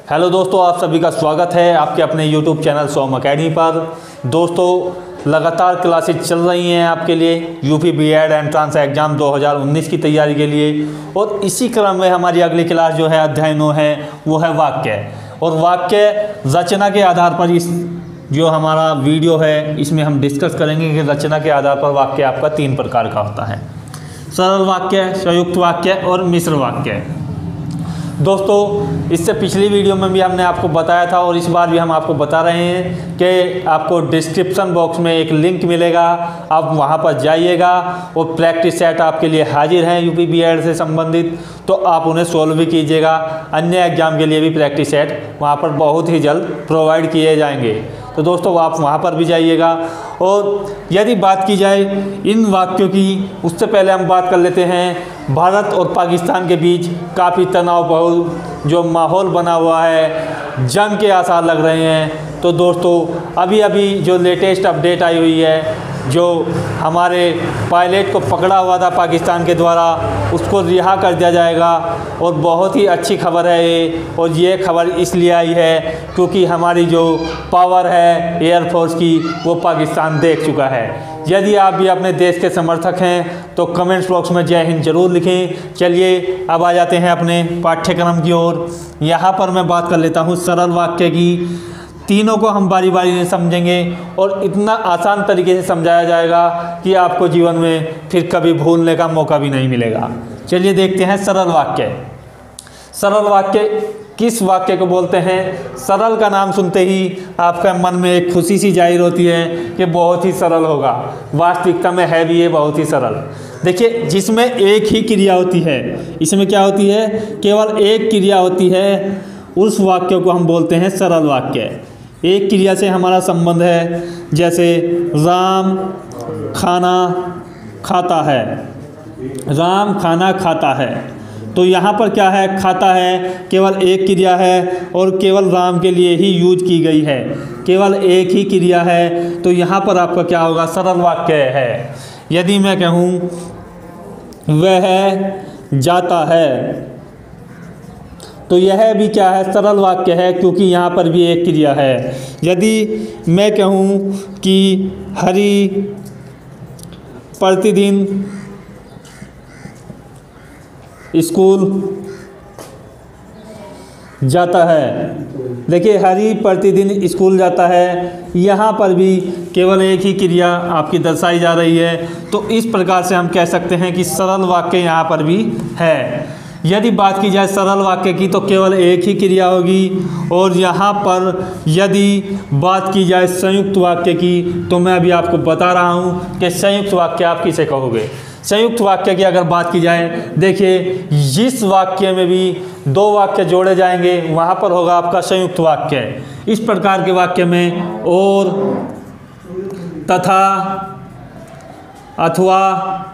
Hello दोस्तों, आप सभी का स्वागत है आपके अपने यूट्यूब चैनल सोम अकेडमी पर। दोस्तों, लगातार क्लासेज चल रही हैं आपके लिए यूपी बीएड एंट्रेंस एग्ज़ाम 2019 की तैयारी के लिए। और इसी क्रम में हमारी अगली क्लास जो है अध्ययनों है वो है वाक्य। और वाक्य रचना के आधार पर इस जो हमारा वीडियो है इसमें हम डिस्कस करेंगे कि रचना के आधार पर वाक्य आपका 3 प्रकार का होता है: सरल वाक्य, संयुक्त वाक्य और मिश्र वाक्य। दोस्तों, इससे पिछली वीडियो में भी हमने आपको बताया था और इस बार भी हम आपको बता रहे हैं कि आपको डिस्क्रिप्शन बॉक्स में एक लिंक मिलेगा, आप वहां पर जाइएगा और प्रैक्टिस सेट आपके लिए हाजिर हैं यूपी बीएड से संबंधित, तो आप उन्हें सोल्व भी कीजिएगा। अन्य एग्जाम के लिए भी प्रैक्टिस सेट वहां पर बहुत ही जल्द प्रोवाइड किए जाएंगे, तो दोस्तों आप वहां पर भी जाइएगा। और यदि बात की जाए इन वाक्यों की, उससे पहले हम बात कर लेते हैं भारत और पाकिस्तान के बीच काफ़ी तनावपूर्ण जो माहौल बना हुआ है, जंग के आसार लग रहे हैं। तो दोस्तों, अभी अभी जो लेटेस्ट अपडेट आई हुई है, जो हमारे पायलट को पकड़ा हुआ था पाकिस्तान के द्वारा, उसको रिहा कर दिया जाएगा। और बहुत ही अच्छी खबर है ये, और ये खबर इसलिए आई है क्योंकि हमारी जो पावर है एयरफोर्स की वो पाकिस्तान देख चुका है। यदि आप भी अपने देश के समर्थक हैं तो कमेंट्स बॉक्स में जय हिंद जरूर लिखें। चलिए अब आ जाते हैं अपने पाठ्यक्रम की ओर। यहाँ पर मैं बात कर लेता हूँ सरल वाक्य की। तीनों को हम बारी बारी से समझेंगे और इतना आसान तरीके से समझाया जाएगा कि आपको जीवन में फिर कभी भूलने का मौका भी नहीं मिलेगा। चलिए देखते हैं सरल वाक्य। सरल वाक्य किस वाक्य को बोलते हैं? सरल का नाम सुनते ही आपका मन में एक खुशी सी जाहिर होती है कि बहुत ही सरल होगा। वास्तविकता में है भी ये बहुत ही सरल। देखिए, जिसमें एक ही क्रिया होती है, इसमें क्या होती है? केवल एक क्रिया होती है, उस वाक्य को हम बोलते हैं सरल वाक्य। एक क्रिया से हमारा संबंध है, जैसे राम खाना खाता है। राम खाना खाता है, तो यहाँ पर क्या है? खाता है, केवल एक क्रिया है और केवल राम के लिए ही यूज की गई है, केवल एक ही क्रिया है। तो यहाँ पर आपका क्या होगा? सरल वाक्य है। यदि मैं कहूँ वह जाता है, तो यह भी क्या है? सरल वाक्य है, क्योंकि यहाँ पर भी एक क्रिया है। यदि मैं कहूँ कि हरि प्रतिदिन स्कूल जाता है, देखिए हरि प्रतिदिन स्कूल जाता है, यहाँ पर भी केवल एक ही क्रिया आपकी दर्शाई जा रही है। तो इस प्रकार से हम कह सकते हैं कि सरल वाक्य यहाँ पर भी है। यदि बात की जाए सरल वाक्य की तो केवल एक ही क्रिया होगी। और यहाँ पर यदि बात की जाए संयुक्त वाक्य की, तो मैं अभी आपको बता रहा हूँ कि संयुक्त वाक्य आप किसे कहोगे। संयुक्त वाक्य की अगर बात की जाए, देखिए जिस वाक्य में भी 2 वाक्य जोड़े जाएंगे वहाँ पर होगा आपका संयुक्त वाक्य। इस प्रकार के वाक्य में और, तथा, अथवा,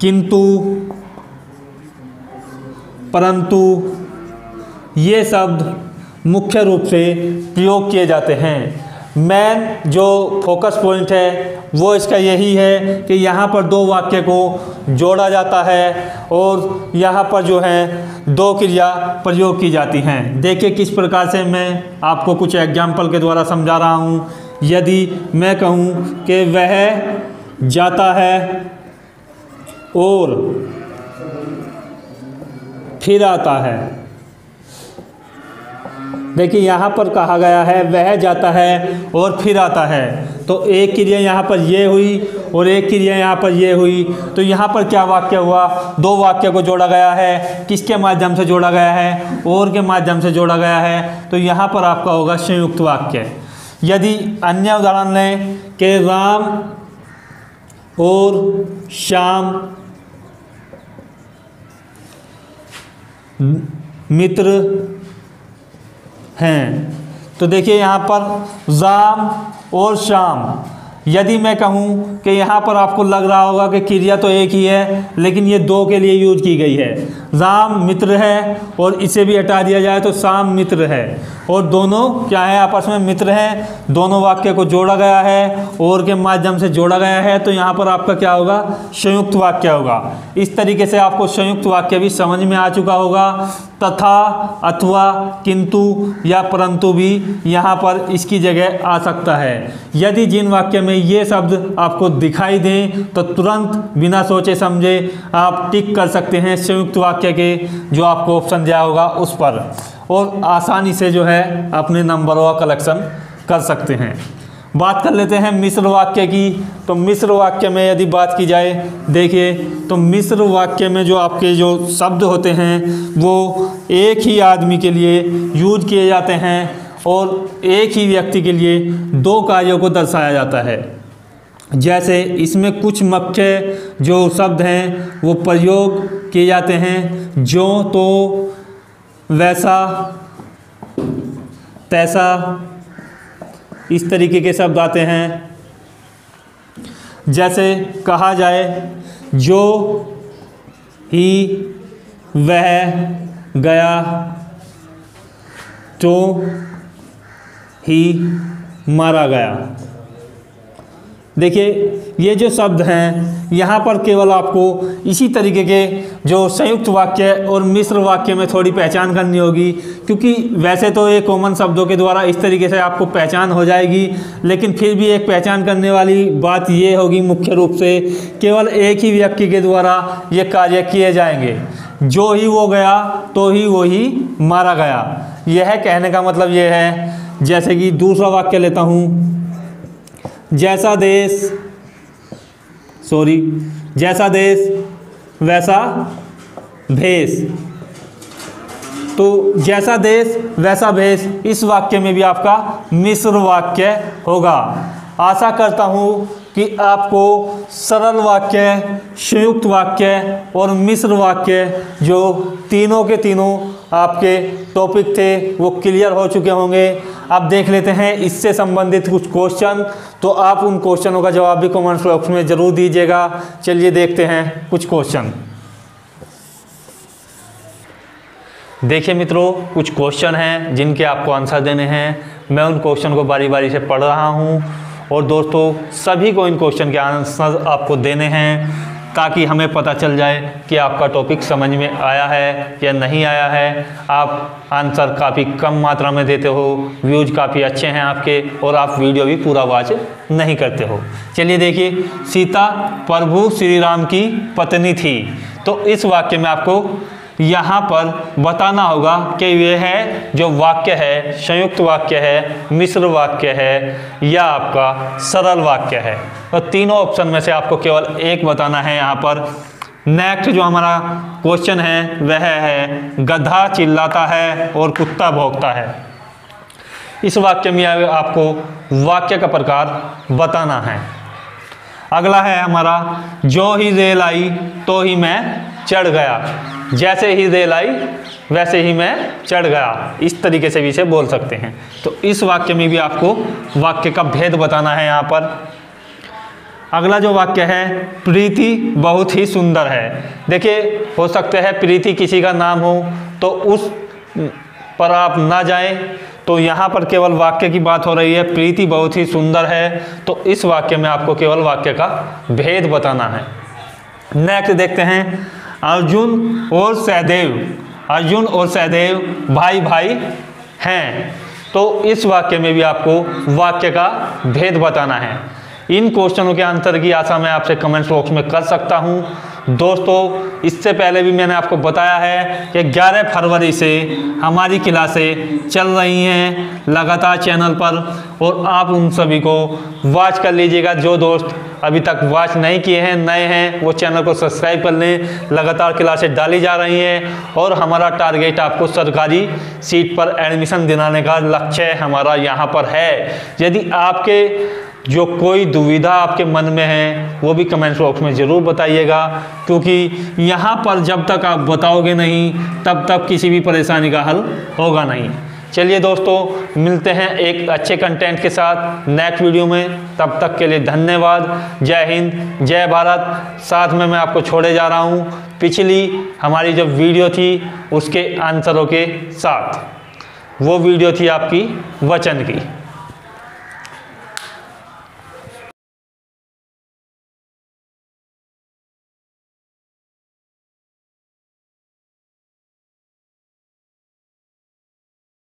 किंतु, परंतु, ये शब्द मुख्य रूप से प्रयोग किए जाते हैं। मेन जो फोकस पॉइंट है वो इसका यही है कि यहाँ पर 2 वाक्य को जोड़ा जाता है और यहाँ पर जो है 2 क्रिया प्रयोग की जाती हैं। देखिए किस प्रकार से मैं आपको कुछ एग्जाम्पल के द्वारा समझा रहा हूँ। यदि मैं कहूँ कि वह जाता है और फिर आता है, देखिए यहाँ पर कहा गया है वह जाता है और फिर आता है, तो एक क्रिया यहाँ पर ये हुई और एक क्रिया यहाँ पर ये हुई। तो यहाँ पर क्या वाक्य हुआ? 2 वाक्य को जोड़ा गया है। किसके माध्यम से जोड़ा गया है? और के माध्यम से जोड़ा गया है। तो यहाँ पर आपका होगा संयुक्त वाक्य। यदि अन्य उदाहरण लें कि राम और श्याम मित्र हैं, तो देखिए यहाँ पर राम और श्याम यदि मैं कहूँ कि यहाँ पर आपको लग रहा होगा कि क्रिया तो एक ही है, लेकिन ये दो के लिए यूज की गई है। राम मित्र है और इसे भी हटा दिया जाए तो श्याम मित्र है, और दोनों क्या है, आपस में मित्र हैं। दोनों वाक्य को जोड़ा गया है, और के माध्यम से जोड़ा गया है, तो यहाँ पर आपका क्या होगा, संयुक्त वाक्य होगा। इस तरीके से आपको संयुक्त वाक्य भी समझ में आ चुका होगा। तथा, अथवा, किंतु या परंतु भी यहाँ पर इसकी जगह आ सकता है। यदि जिन वाक्य में ये शब्द आपको दिखाई दें तो तुरंत बिना सोचे समझे आप टिक कर सकते हैं संयुक्त वाक्य के जो आपको ऑप्शन दिया होगा उस पर, और आसानी से जो है अपने नंबरों का कलेक्शन कर सकते हैं। बात कर लेते हैं मिश्र वाक्य की। तो मिश्र वाक्य में यदि बात की जाए, देखिए तो मिश्र वाक्य में जो आपके जो शब्द होते हैं वो एक ही आदमी के लिए यूज किए जाते हैं और एक ही व्यक्ति के लिए दो कार्यों को दर्शाया जाता है। जैसे इसमें कुछ मुख्य जो शब्द हैं वो प्रयोग किए जाते हैं, जो, तो, वैसा, तैसा, इस तरीके के शब्द आते हैं। जैसे कहा जाए जो ही वह गया, तो ही मारा गया। देखिए ये जो शब्द हैं यहाँ पर केवल आपको इसी तरीके के जो संयुक्त वाक्य और मिश्र वाक्य में थोड़ी पहचान करनी होगी, क्योंकि वैसे तो ये कॉमन शब्दों के द्वारा इस तरीके से आपको पहचान हो जाएगी, लेकिन फिर भी एक पहचान करने वाली बात ये होगी मुख्य रूप से केवल एक ही व्यक्ति के द्वारा ये कार्य किए जाएंगे। जो ही वो गया तो ही वो ही मारा गया। यह कहने का मतलब ये है, जैसे कि दूसरा वाक्य लेता हूँ, जैसा देश वैसा भेष। तो जैसा देश वैसा भेष इस वाक्य में भी आपका मिश्र वाक्य होगा। आशा करता हूँ कि आपको सरल वाक्य, संयुक्त वाक्य और मिश्र वाक्य जो तीनों के तीनों आपके टॉपिक थे वो क्लियर हो चुके होंगे। अब देख लेते हैं इससे संबंधित कुछ क्वेश्चन, तो आप उन क्वेश्चनों का जवाब भी कमेंट बॉक्स में ज़रूर दीजिएगा। चलिए देखते हैं कुछ क्वेश्चन। देखिए मित्रों, कुछ क्वेश्चन हैं जिनके आपको आंसर देने हैं। मैं उन क्वेश्चन को बारी बारी से पढ़ रहा हूं, और दोस्तों सभी को इन क्वेश्चन के आंसर आपको देने हैं ताकि हमें पता चल जाए कि आपका टॉपिक समझ में आया है या नहीं आया है। आप आंसर काफ़ी कम मात्रा में देते हो, व्यूज काफ़ी अच्छे हैं आपके, और आप वीडियो भी पूरा वॉच नहीं करते हो। चलिए देखिए, सीता प्रभु श्री राम की पत्नी थी। तो इस वाक्य में आपको यहाँ पर बताना होगा कि यह है जो वाक्य है संयुक्त वाक्य है, मिश्र वाक्य है, या आपका सरल वाक्य है। तो तीनों ऑप्शन में से आपको केवल एक बताना है। यहाँ पर नेक्स्ट जो हमारा क्वेश्चन है वह है गधा चिल्लाता है और कुत्ता भौंकता है। इस वाक्य में आपको वाक्य का प्रकार बताना है। अगला है हमारा जो ही रेल आई तो ही मैं चढ़ गया। जैसे ही रेल आई वैसे ही मैं चढ़ गया, इस तरीके से भी इसे बोल सकते हैं। तो इस वाक्य में भी आपको वाक्य का भेद बताना है। यहाँ पर अगला जो वाक्य है, प्रीति बहुत ही सुंदर है। देखिए हो सकता है प्रीति किसी का नाम हो तो उस पर आप ना जाएं, तो यहाँ पर केवल वाक्य की बात हो रही है, प्रीति बहुत ही सुंदर है। तो इस वाक्य में आपको केवल वाक्य का भेद बताना है। नेक्स्ट देखते हैं, अर्जुन और सहदेव भाई भाई हैं। तो इस वाक्य में भी आपको वाक्य का भेद बताना है। इन क्वेश्चनों के आंसर की आशा मैं आपसे कमेंट बॉक्स में कर सकता हूं। दोस्तों इससे पहले भी मैंने आपको बताया है कि 11 फरवरी से हमारी क्लासें चल रही हैं लगातार चैनल पर, और आप उन सभी को वॉच कर लीजिएगा। जो दोस्त अभी तक वॉच नहीं किए हैं, नए हैं, वो चैनल को सब्सक्राइब कर लें। लगातार क्लासें डाली जा रही हैं, और हमारा टारगेट आपको सरकारी सीट पर एडमिशन दिलाने का लक्ष्य हमारा यहाँ पर है। यदि आपके जो कोई दुविधा आपके मन में है वो भी कमेंट बॉक्स में ज़रूर बताइएगा, क्योंकि यहाँ पर जब तक आप बताओगे नहीं तब तक किसी भी परेशानी का हल होगा नहीं। चलिए दोस्तों, मिलते हैं एक अच्छे कंटेंट के साथ नेक्स्ट वीडियो में। तब तक के लिए धन्यवाद। जय हिंद, जय भारत। साथ में मैं आपको छोड़े जा रहा हूँ पिछली हमारी जो वीडियो थी उसके आंसरों के साथ। वो वीडियो थी आपकी वचन की।